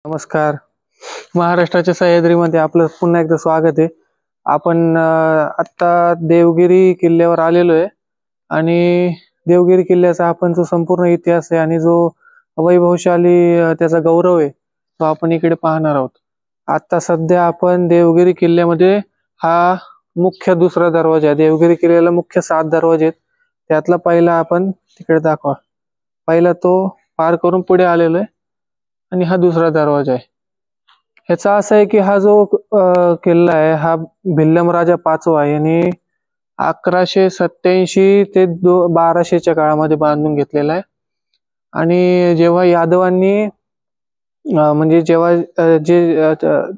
नमस्कार. महाराष्ट्राच्या सह्याद्रीमध्ये आपलं पुन्हा एकदा स्वागत आहे. आपण आत्ता देवगिरी किल्ल्यावर आलेलो आहे आणि देवगिरी किल्ल्याचा आपण जो संपूर्ण इतिहास आहे आणि जो वैभवशाली त्याचा गौरव आहे तो आपण इकडे पाहणार आहोत. आता सध्या आपण देवगिरी किल्ल्यामध्ये हा मुख्य दुसरा दरवाजा आहे. देवगिरी किल्ल्याला मुख्य 7 दरवाजे आहेत. त्यातला पहिला आपण तिकडे दाखवा. पहिला तो पार करून पुढे आलेलो आहे आणि हा दुसरा दरवाजा आहे. ह्याचा असं आहे की हा जो किल्ला आहे हा भिल्लम राजा 5वा आहे आणि 1187 ते 1200च्या काळामध्ये बांधून घेतलेला आहे. आणि जेव्हा यादवांनी म्हणजे जेव्हा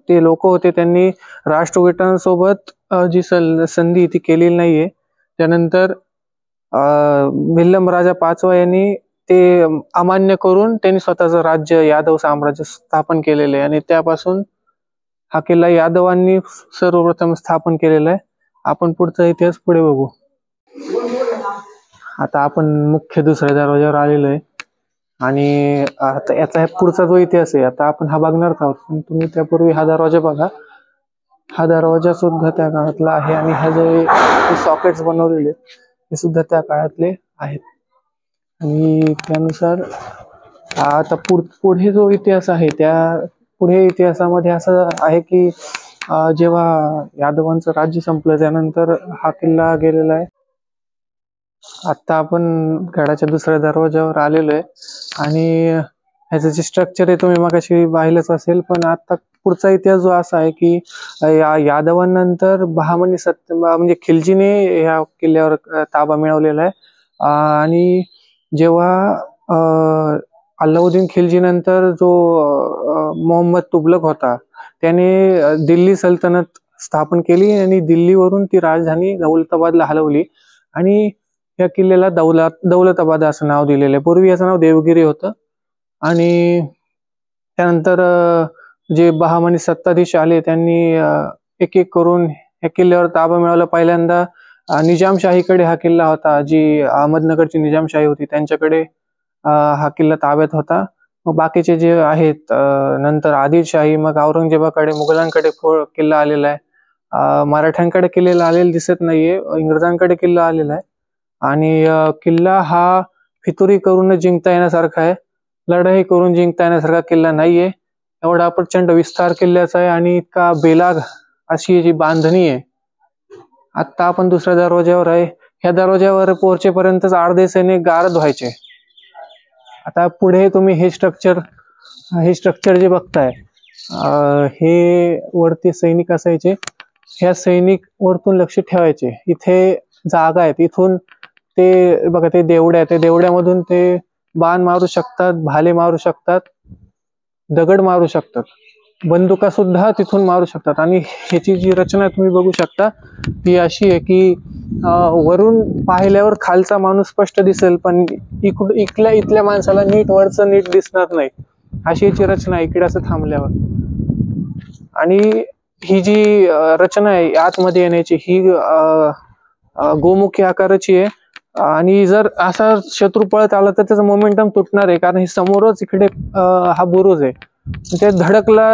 ते लोक होते त्यांनी राष्ट्रकूटांसोबत जी संधी ती केलेली नाहीये. त्यानंतर भिल्लम राजा 5वा यांनी ते अमान्य करून त्यांनी स्वतःचं राज्य यादव साम्राज्य स्थापन केलेले आहे आणि त्यापासून हा किल्ला यादवांनी सर्वप्रथम स्थापन केलेला आहे. आपण पुढचा इतिहास पुढे बघू. आता आपण मुख्य दुसऱ्या दरवाजावर आलेलो आहे आणि आता याचा पुढचा जो इतिहास आहे आता आपण हा बघणार आहोत. पण तुम्ही त्यापूर्वी हा दरवाजा बघा. हा दरवाजा सुद्धा त्या काळातला आहे आणि हा जो सॉकेट्स बनवलेले हे सुद्धा त्या काळातले आहेत. आणि त्यानुसार आता पुढे जो इतिहास आहे त्या पुढे इतिहासामध्ये असं आहे की जेव्हा यादवांचं राज्य संपलं त्यानंतर हा किल्ला गेलेला आहे. आता आपण गडाच्या दुसऱ्या दरवाजावर आलेलो आहे आणि ह्याचं जे स्ट्रक्चर आहे तुम्ही मगाशी पाहिलंच असेल. पण आता पुढचा इतिहास जो असा आहे की यादवांनंतर बहामनी म्हणजे खिलजीने या किल्ल्यावर ताबा मिळवलेला आहे. आणि जेव्हा अल्लाउद्दीन खिलजी नंतर जो मोहम्मद तुगलक होता त्याने दिल्ली सल्तनत स्थापन केली आणि दिल्लीवरून ती राजधानी दौलताबादला हलवली आणि या किल्ल्याला दौलताबाद असं नाव दिलेलं आहे. पूर्वी याचं नाव देवगिरी होतं. आणि त्यानंतर जे बहामनी सत्ताधीश आले त्यांनी एक एक करून या किल्ल्यावर ताबा मिळवला. पहिल्यांदा निजामशाहीकडे हा किल्ला होता. जी अहमदनगरची निजामशाही होती त्यांच्याकडे हा किल्ला ताब्यात होता. मग बाकीचे जे आहेत नंतर आदिलशाही मग औरंगजेबाकडे मुघलांकडे किल्ला आलेला आहे. मराठ्यांकडे किल्ला आलेला दिसत नाहीये. इंग्रजांकडे किल्ला आलेला आहे आणि किल्ला हा फितुरी करून जिंकता येण्यासारखा आहे. लढाई करून जिंकता येण्यासारखा किल्ला नाहीये. एवढा प्रचंड विस्तार किल्ल्याचा आहे आणि इतका बेलाग अशी जी बांधणी आहे. आता आपण दुसऱ्या दरवाज्यावर आहे. ह्या दरवाज्यावर पोहोचेपर्यंतच अर्धे सैनिक गारद व्हायचे. आता पुढे तुम्ही हे स्ट्रक्चर जे बघताय हे वरती सैनिक असायचे. ह्या सैनिक वरतून लक्ष ठेवायचे. इथे जागा आहेत. इथून ते बघा ते देवड्या त्या देवड्यामधून ते बाण मारू शकतात, भाले मारू शकतात, दगड मारू शकतात, बंदुका सुद्धा तिथून मारू शकतात. आणि ह्याची जी रचना तुम्ही बघू शकता ती अशी आहे की वरून पाहिल्यावर खालचा माणूस स्पष्ट दिसेल पण इथल्या माणसाला वरचं नीट दिसणार नाही. अशी याची रचना आहे इकडे असं थांबल्यावर. आणि ही जी रचना आहे आतमध्ये येण्याची ही गोमुखी आकाराची आहे. आणि जर असा शत्रू पळत आला तर त्याचं मोमेंटम तुटणार आहे कारण ही समोरच इकडे हा बुरुज आहे. ते धडकला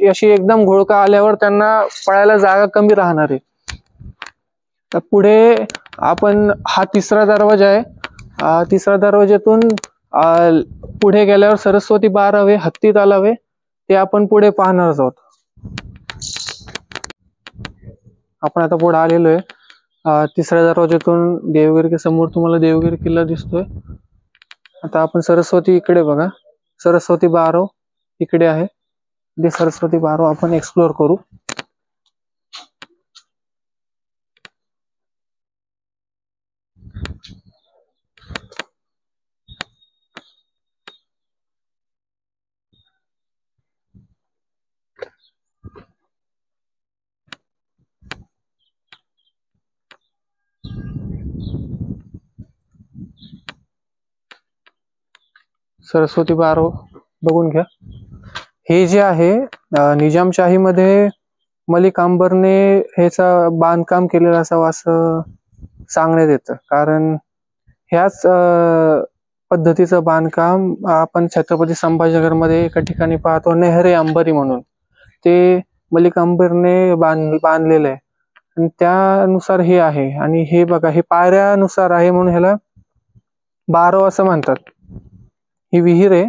अशी एकदम घोळका आल्यावर त्यांना पळायला जागा कमी राहणार आहे. तर पुढे आपण हा तिसरा दरवाजा आहे. तिसऱ्या दरवाज्यातून पुढे गेल्यावर सरस्वती बारावे हत्ती तलावे ते आपण पुढे पाहणार आहोत. आपण आता पुढे आलेलो आहे. तिसऱ्या दरवाज्यातून देवगिरी समोर तुम्हाला देवगिरी किल्ला दिसतोय. आता आपण सरस्वती इकडे बघा. सरस्वती बारव इकडे आहे. ते सरस्वती बारव आपण एक्सप्लोर करू. सरस्वती बारव बघून घ्या. हे जे आहे निजामशाहीमध्ये मलिक अंबरने ह्याचा बांधकाम केलेलं असावं असं सांगण्यात येतं. कारण ह्याच पद्धतीचं बांधकाम आपण छत्रपती संभाजीनगरमध्ये एका ठिकाणी पाहतो, नेहरे अंबारी म्हणून. ते मलिक अंबरने बांधलेलं आहे आणि त्यानुसार हे आहे. आणि हे बघा, हे पायऱ्यानुसार आहे म्हणून ह्याला बारव असं म्हणतात. ही विहीर आहे.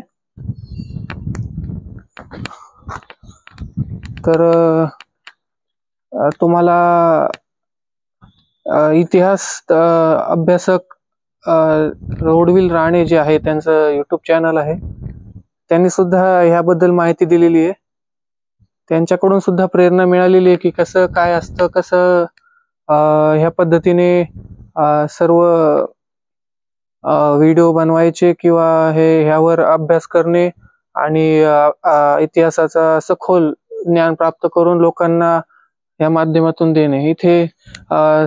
तर तुम्हाला इतिहास अभ्यासक रोडविल राणे जे आहे, त्यांचं युट्यूब चॅनल आहे, त्यांनी सुद्धा ह्याबद्दल माहिती दिलेली आहे. त्यांच्याकडून सुद्धा प्रेरणा मिळालेली आहे की कसं काय असतं, कसं ह्या पद्धतीने सर्व व्हिडिओ बनवायचे किंवा ह्यावर अभ्यास करणे आणि इतिहासाचा सखोल ज्ञान प्राप्त करून लोकांना या माध्यमातून देणे. इथे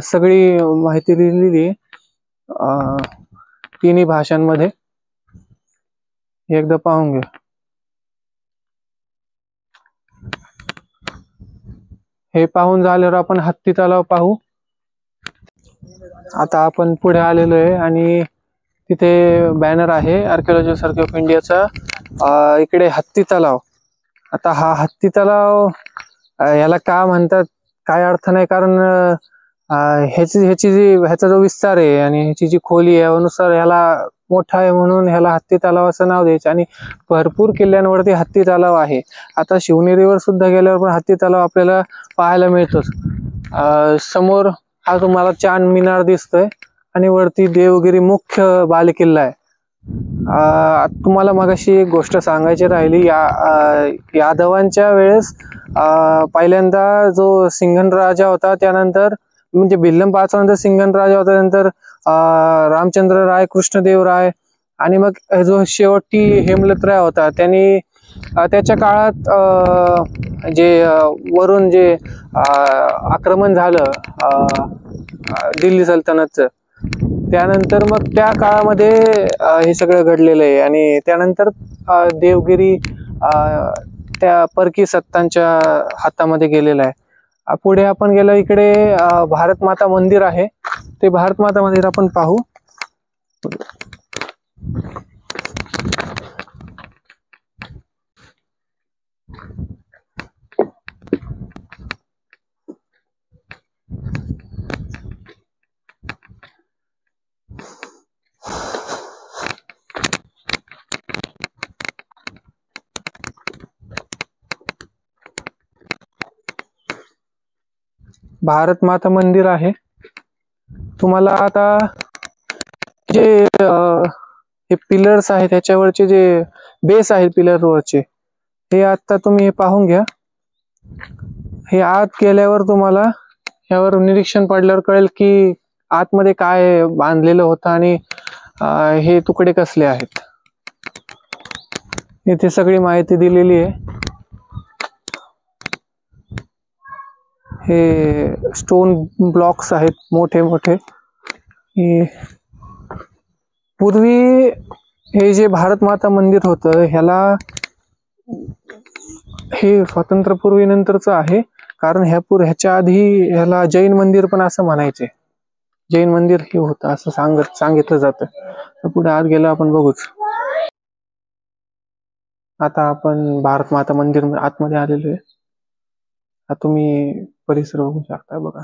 सगळी माहिती लिहिलेली तिन्ही भाषांमध्ये. एकदा पाहून घ्या. हे पाहून झाल्यावर आपण हत्ती तलाव पाहू. आता आपण पुढे आलेलो आहे आणि तिथे बॅनर आहे आर्किओलॉजी सर्वे ऑफ इंडियाचा. इकडे हत्ती तलाव. आता हा हत्ती तलाव याला का म्हणतात काय अर्थ नाही, कारण ह्याचा जो विस्तार आहे आणि ह्याची जी खोली आहे यानुसार ह्याला मोठा आहे म्हणून ह्याला हत्ती तलाव असं नाव द्यायचं. आणि भरपूर किल्ल्यांवरती हत्ती तलाव आहे. आता शिवनेरीवर सुद्धा गेल्यावर पण हत्ती तलाव आपल्याला पाहायला मिळतोच. समोर हा तुम्हाला चांद मिनार दिसतोय आणि वरती देवगिरी मुख्य बालेकिल्ला आहे. तुम्हाला मगाशी एक गोष्ट सांगायची राहिली. यादवांच्या वेळेस पहिल्यांदा जो सिंघन राजा होता, त्यानंतर म्हणजे भिल्लम पाचवानंतर सिंघन राजा होता, नंतर रामचंद्र राय, कृष्णदेव राय आणि मग जो शेवटी हेमलत राय होता, त्यांनी त्याच्या काळात जे वरून जे आक्रमण झालं दिल्ली सल्तनतचं, त्यानंतर मग त्या काळामध्ये हे सगळं घडलेलं आहे. आणि त्यानंतर देवगिरी त्या परकी सत्तांच्या हातामध्ये गेलेला आहे. पुढे आपण गेलो, इकडे भारत माता मंदिर आहे. ते भारत माता मंदिर आपण पाहू. भारत माता मंदिर आहे. तुम्हाला आता जे हे पिलर्स आहेत, त्याच्यावरचे जे बेस आहेत पिलरवरचे, हे आता तुम्ही हे पाहून घ्या. हे आत गेल्यावर तुम्हाला यावर निरीक्षण पडल्यावर कळेल की आतमध्ये काय बांधलेलं होतं आणि हे तुकडे कसले आहेत. इथे सगळी माहिती दिलेली आहे. हे स्टोन ब्लॉक्स आहेत मोठे मोठे. पूर्वी हे जे भारत माता मंदिर होतं, ह्याला हे स्वातंत्र्यपूर्वी नंतरच आहे, कारण ह्याच्या आधी ह्याला जैन मंदिर पण असं म्हणायचे. जैन मंदिर हे होतं असं सांगितलं जातं. तर पुढे आत गेलं आपण बघूच. आता आपण भारत माता मंदिर आतमध्ये आलेलो आहे. आता तुम्ही परिसर बघू शकता. बघा,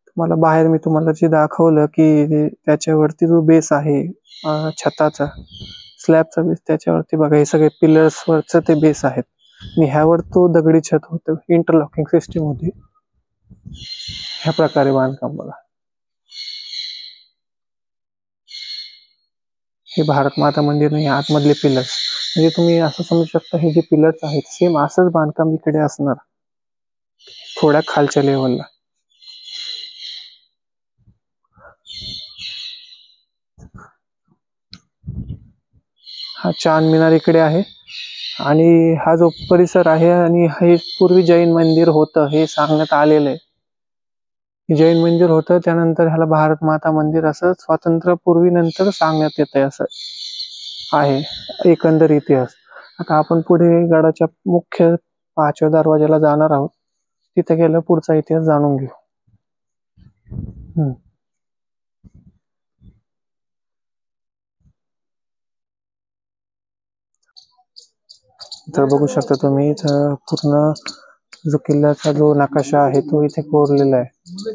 तुम्हाला बाहेर मी तुम्हाला जे दाखवलं की त्याच्यावरती जो बेस आहे छताचा स्लॅबचा बेस, त्याच्यावरती बघा हे सगळे पिलर्स वरच ते बेस आहेत आणि ह्यावर तो दगडी छत होतं. इंटरलॉकिंग सिस्टीम होती. ह्या प्रकारे बांधकाम बघा. हे भारत माता मंदिर नाही, आतमधले पिलर्स. म्हणजे तुम्ही असं समजू शकता, हे जे पिलर्स आहेत सेम असंच बांधकाम इकडे असणार, थोड्या खालच्या लेवलला. हा चांद मिनार इकडे आहे आणि हा जो परिसर आहे, आणि हे पूर्वी जैन मंदिर होतं हे सांगण्यात आलेलं आहे. जैन मंदिर होतं, त्यानंतर ह्याला भारत माता मंदिर असं स्वातंत्र्यपूर्वी नंतर सांगण्यात येत आहे, असं आहे एकंदर इतिहास. आता आपण पुढे गडाच्या मुख्य 5व्या दरवाजाला जाणार आहोत. तिथे गेलं पुढचा इतिहास जाणून घेऊ. तर बघू शकता तुम्ही इथं पूर्ण जो किल्ल्याचा जो नकाशा आहे तो इथे कोरलेला आहे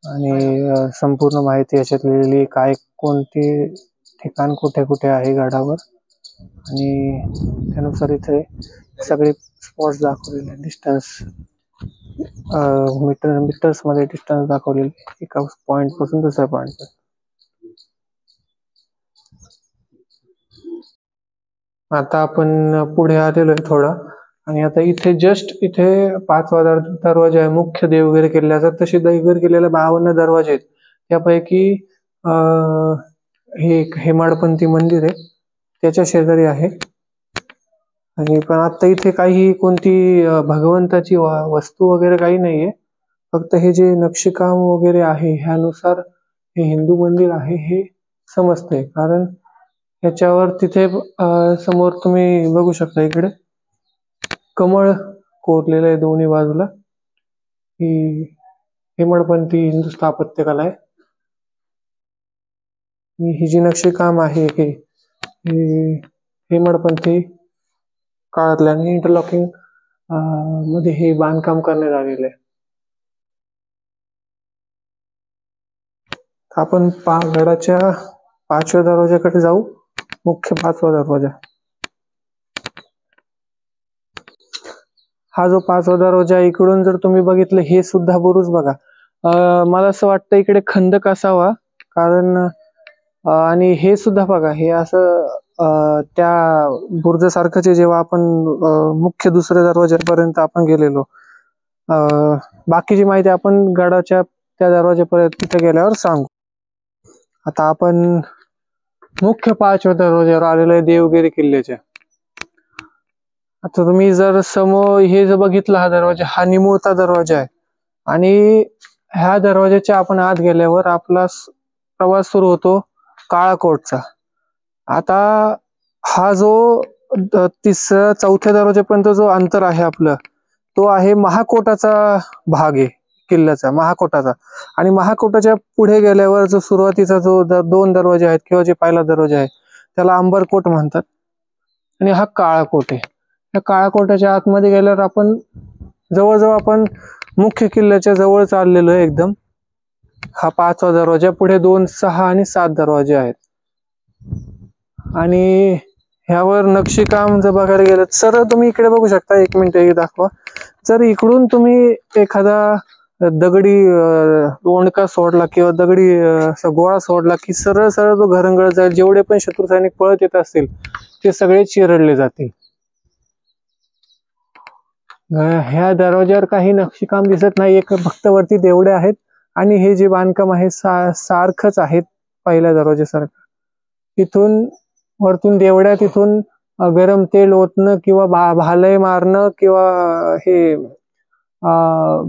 आणि संपूर्ण माहिती याच्यात लिहिलेली, काय कोणती ठिकाण कुठे कुठे आहे गडावर, आणि त्यानुसार इथे सगळे स्पॉट्स दाखवलेले, डिस्टन्स मीटर्स मध्ये डिस्टन्स दाखवलेले एका पॉइंट पासून दुसऱ्या पॉइंट. आता आपण पुढे आलेलो आहे थोडा, आणि आता इथे जस्ट इथे 5वा दरवाजा आहे मुख्य देवगिरी किल्ल्याचा. तसे देवगिरी किल्ल्याला 52 दरवाजे आहेत, त्यापैकी हे एक हेमाडपंथी मंदिर आहे त्याच्या शेजारी आहे. आणि पण आता इथे काही कोणती भगवंताची वस्तू वगैरे काही नाहीये, फक्त हे जे नक्षीकाम वगैरे आहे ह्यानुसार हे हिंदू मंदिर आहे हे समजतंय. कारण याच्यावर तिथे समोर तुम्ही बघू शकता इकडे कमळ कोरलेलं आहे दोन्ही बाजूला. ही हेमाडपंथी हिंदू स्थापत्य कला आहे. ही जी नक्षीकाम आहे हे हेमाडपंथी काळातल्या आणि इंटरलॉकिंग मध्ये हे बांधकाम करण्यात आलेलं आहे. आपण गडाच्या 5व्या दरवाजाकडे जाऊ, मुख्य 5वा दरवाजा. हा जो 5वा दरवाजा आहे, इकडून जर तुम्ही बघितलं हे सुद्धा बुरुज बघा. मला असं वाटतं इकडे खंदक असावा, कारण आणि हे सुद्धा बघा, हे असं त्या बुरुजासारखंच. जेव्हा आपण मुख्य दुसऱ्या दरवाजापर्यंत आपण गेलेलो, बाकीची माहिती आपण गडाच्या त्या दरवाजापर्यंत तिथे गेल्यावर सांगू. आता आपण मुख्य 5व्या दरवाजावर आलेलो आहे देवगिरी किल्ल्याच्या. आता तुम्ही जर समोर हे जर बघितलं, हा दरवाजा हा निमुळता दरवाजा आहे, आणि ह्या दरवाजाच्या आपण आत गेल्यावर आपला प्रवास सुरू होतो काळाकोटचा. आता हा जो 3ऱ्या-4थ्या दरवाजापर्यंत जो अंतर आहे आपलं, तो आहे महाकोटाचा भाग आहे किल्ल्याचा, महाकोटाचा. आणि महाकोटाच्या पुढे गेल्यावर जो सुरुवातीचा जो 2 दरवाजे आहेत किंवा जे पहिला दरवाजा आहे त्याला अंबरकोट म्हणतात, आणि हा काळाकोट आहे. या काळाकोटाच्या आतमध्ये गेल्यावर आपण जवळजवळ आपण मुख्य किल्ल्याच्या जवळ चाललेलो आहे एकदम. हा 5वा दरवाजा, पुढे 2, 6 आणि 7 दरवाजे आहेत. आणि ह्यावर नक्षीकाम जर बघायला गेलं सर, तुम्ही इकडे बघू शकता, 1 मिनिट हे दाखवा. जर इकडून तुम्ही एखादा दगडी ओंडका सोडला किंवा दगडी गोळा सोडला की सरळ सरळ तो घरंगळत जाईल. जेवढे पण शत्रू सैनिक पळत येत असतील ते सगळे चिरडले जातील. ह्या दरवाज्यावर काही नक्षीकाम दिसत नाही, एक फक्त वरती देवडे आहेत, आणि हे जे बांधकाम आहे सारखंच आहे पहिल्या दरवाज्यासारखं. तिथून वरतून देवड्या, तिथून गरम तेल ओतणं किंवा भालय मारणं किंवा हे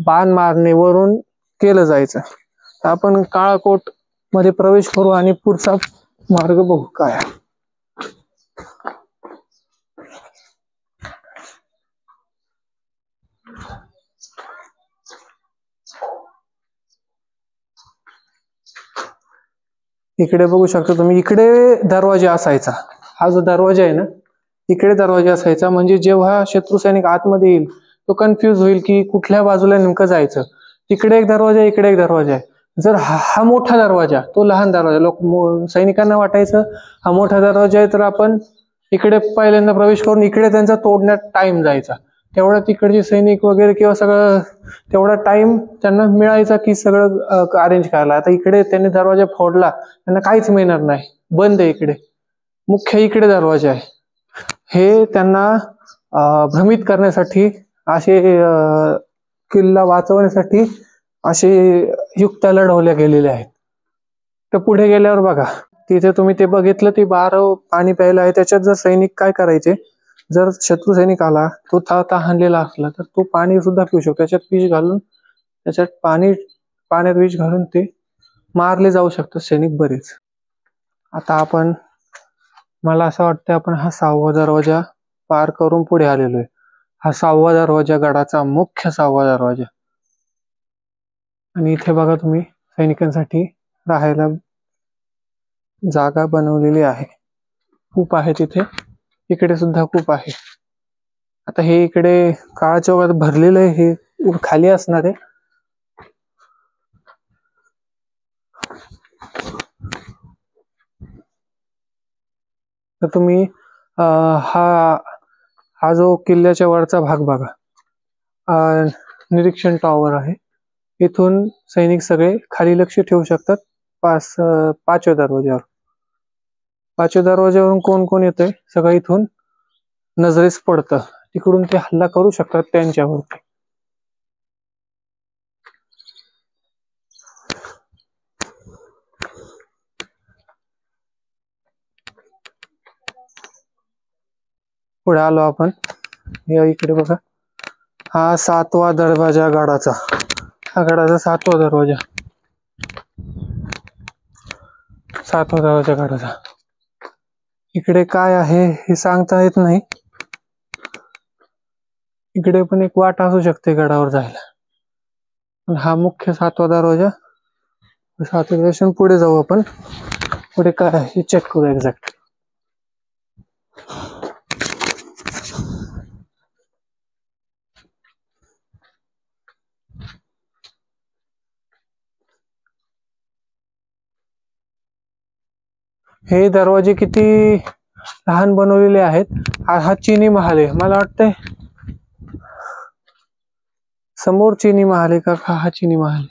बाण मारणे वरून केलं जायचं. आपण काळाकोट मध्ये प्रवेश करू आणि पुढचा मार्ग बघू काय. इकडे बघू शकता तुम्ही, इकडे दरवाजा असायचा. हा जो दरवाजा आहे ना, इकडे दरवाजा असायचा, म्हणजे जेव्हा शत्रू सैनिक आतमध्ये येईल तो कन्फ्युज होईल की कुठल्या बाजूला नेमकं जायचं. तिकडे एक दरवाजा, इकडे एक दरवाजा आहे. जर हा मोठा दरवाजा, तो लहान दरवाजा, सैनिकांना वाटायचं हा मोठा दरवाजा आहे तर आपण इकडे पहिल्यांदा प्रवेश करून इकडे त्यांचा तोडण्यात टाइम जायचा. तेवढा तिकडचे सैनिक वगैरे किंवा सगळं तेवढा टाइम त्यांना मिळायचा की सगळं अरेंज करायला. आता इकडे त्यांनी दरवाजा फोडला, त्यांना काहीच मिळणार नाही, बंद आहे इकडे, मुख्य इकडे दरवाजा आहे. हे त्यांना भ्रमित करण्यासाठी, असे किल्ला वाचवण्यासाठी असे युक्त्या लढवल्या गेलेल्या आहेत. तर पुढे गेल्यावर बघा, तिथे तुम्ही ते बघितलं, ती बारव पाणी प्यायला आहे. त्याच्यात जर सैनिक काय करायचे, जर शत्रू सैनिक आला, तो तहानलेला असला तर तो पाणी सुद्धा पिऊ शकतो. त्याच्यात विष घालून, त्याच्यात पाण्यात विष घालून ते मारले जाऊ शकतात सैनिक बरेच. आता मला असं वाटतं आपण हा 6वा दरवाजा पार करून पुढे आलेलो आहे. हा 6वा दरवाजा, गडाचा मुख्य 6वा दरवाजा. आणि इथे बघा तुम्ही, सैनिकांसाठी राहायला जागा बनवलेली आहे. कूप आहे तिथे, इकडे सुद्धा कूप आहे. आता हे इकडे काळा चौकात भरलेलं आहे, हे खाली असणार आहे. तर तुम्ही हा हा जो किल्ल्याच्या वरचा भाग बघा, निरीक्षण टॉवर आहे. इथून सैनिक सगळे खाली लक्ष ठेवू शकतात. पाचव्या दरवाज्यावर, पाचव्या दरवाज्यावरून कोण कोण येतंय सगळं इथून नजरेस पडतं. तिकडून ते हल्ला करू शकतात त्यांच्यावरती. पुढे आलो आपण, या इकडे बघा, हा 7वा दरवाजा गडाचा, हा गडाचा 7वा दरवाजा, 7वा दरवाजा गडाचा. इकडे काय आहे हे सांगता येत नाही. इकडे पण एक वाट असू शकते गडावर जायला. पण हा मुख्य 7वा दरवाजा, 7व्या दरवाजातून पुढे जाऊ आपण. पुढे काय आहे हे चेक करू एक्झॅक्ट. हे दरवाजे किती लहान बनवलेले आहेत. हा चिनी महाल आहे, मला वाटतंय समोर चिनी महाल आहे का, हा चिनी महाल.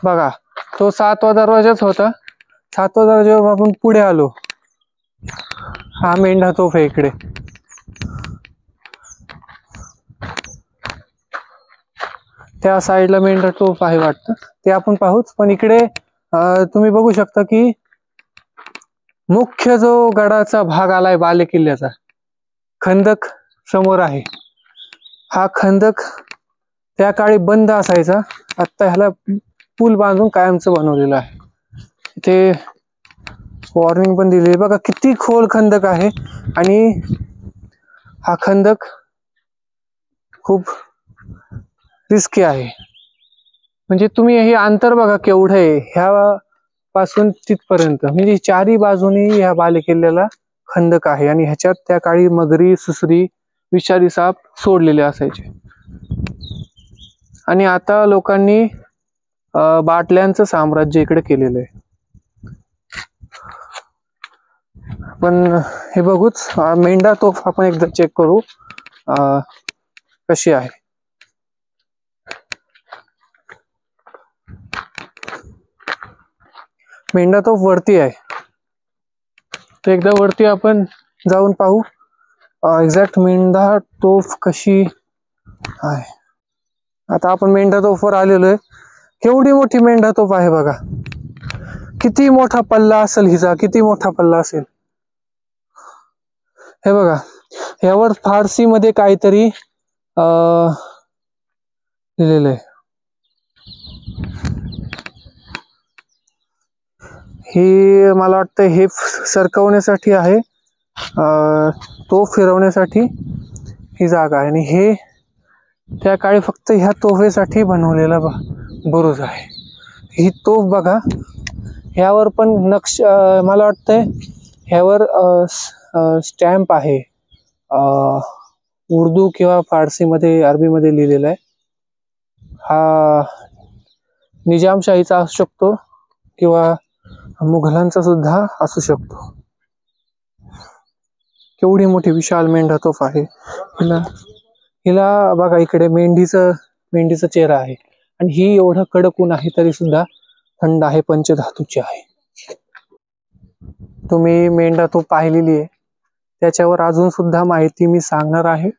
बघा, तो 7वा दरवाजाच होता. 7व्या दरवाजावर आपण पुढे आलो. हा मेंढा तोफ आहे इकडे. त्या साईडला मेंढा तोफ आहे वाटतं, ते आपण पाहूच. पण इकडे तुम्ही बघू शकता की मुख्य जो गडाचा भाग आलाय बाले किल्ल्याचा, खंदक समोर आहे. हा खंदक त्या काळी बंद असायचा, आता ह्याला पूल बांधून कायमचं बनवलेलं आहे. इथे वॉर्निंग पण दिली बघा, किती खोल खंदक आहे. आणि हा खंदक खूप रिस्की आहे. म्हणजे तुम्ही हे अंतर बघा केवढं आहे, ह्या पासून तिथपर्यंत. म्हणजे चारी बाजूनी ह्या बालेकिल्ल्याला खंदक आहे. आणि ह्याच्यात त्या काळी मगरी, सुसरी, विषारी साप सोडलेले असायचे. आणि आता लोकांनी बाटल्यांचं साम्राज्य इकडे केलेलं आहे. पण हे बघूच, मेंढा तोफ आपण एकदा चेक करू कशी आहे. मेंढा तोफ वरती आहे, तर एकदा वरती आपण जाऊन पाहू एक्झॅक्ट मेंढा तोफ कशी आहे. आता आपण मेंढा तोफवर आलेलो आहे. केवढी मोठी मेंढा तोफ आहे बघा, किती मोठा पल्ला असेल हिचा, किती मोठा पल्ला असेल. हे बघा, यावर फारसी मध्ये काहीतरी लिहिलेलं आहे. ही मला वाटतं हे सरकवण्यासाठी आहे, तो फिरवण्यासाठी ही जागा आहे. आणि हे त्या काळी फक्त ह्या तोफेसाठी बनवलेला बुरुज आहे. ही तोफ बघा, ह्यावर पण मला वाटतंय ह्यावर स्टॅम्प आहे, उर्दू किंवा फारसीमध्ये, अरबीमध्ये लिहिलेला आहे. हा निजामशाहीचा असू शकतो किंवा मुघलांचा सुद्धा असू शकतो. केवढी मोठी विशाल मेंढा तोफ आहे. हिला बघा, इकडे मेंढीचा चेहरा आहे. आणि ही एवढं कडक ऊन आहे तरी सुद्धा थंड आहे, पंचधातूची आहे. तुम्ही मेंढा तोफ पाहिलेली आहे, त्याच्यावर अजून सुद्धा माहिती मी सांगणार आहे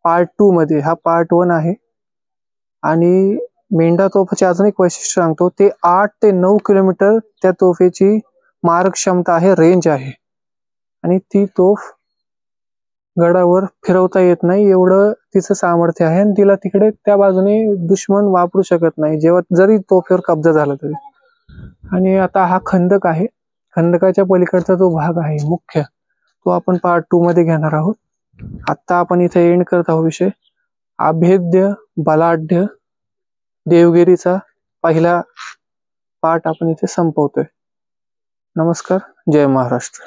पार्ट 2 मध्ये. हा पार्ट 1 आहे. आणि मेंढा तोफाचे अजून एक वैशिष्ट्य सांगतो, ते 8 ते 9 किलोमीटर त्या तोफेची मारक क्षमता आहे, रेंज आहे. आणि ती तोफ गडावर फिरवता येत नाही एवढं तिचं सामर्थ्य आहे, आणि तिला तिकडे त्या बाजूने दुश्मन वापरू शकत नाही, जेव्हा जरी तोफेवर कब्जा झाला तरी. आणि आता हा खंदक आहे, खंदकाच्या पलीकडचा जो भाग आहे मुख्य, तो आपण पार्ट 2 मध्ये घेणार आहोत. आता आपण इथे एंड करत आहोत विषय. अभेद्य बलाढ्य देवगिरीचा पहिला पार्ट आपण इथे संपवतोय. नमस्कार, जय महाराष्ट्र.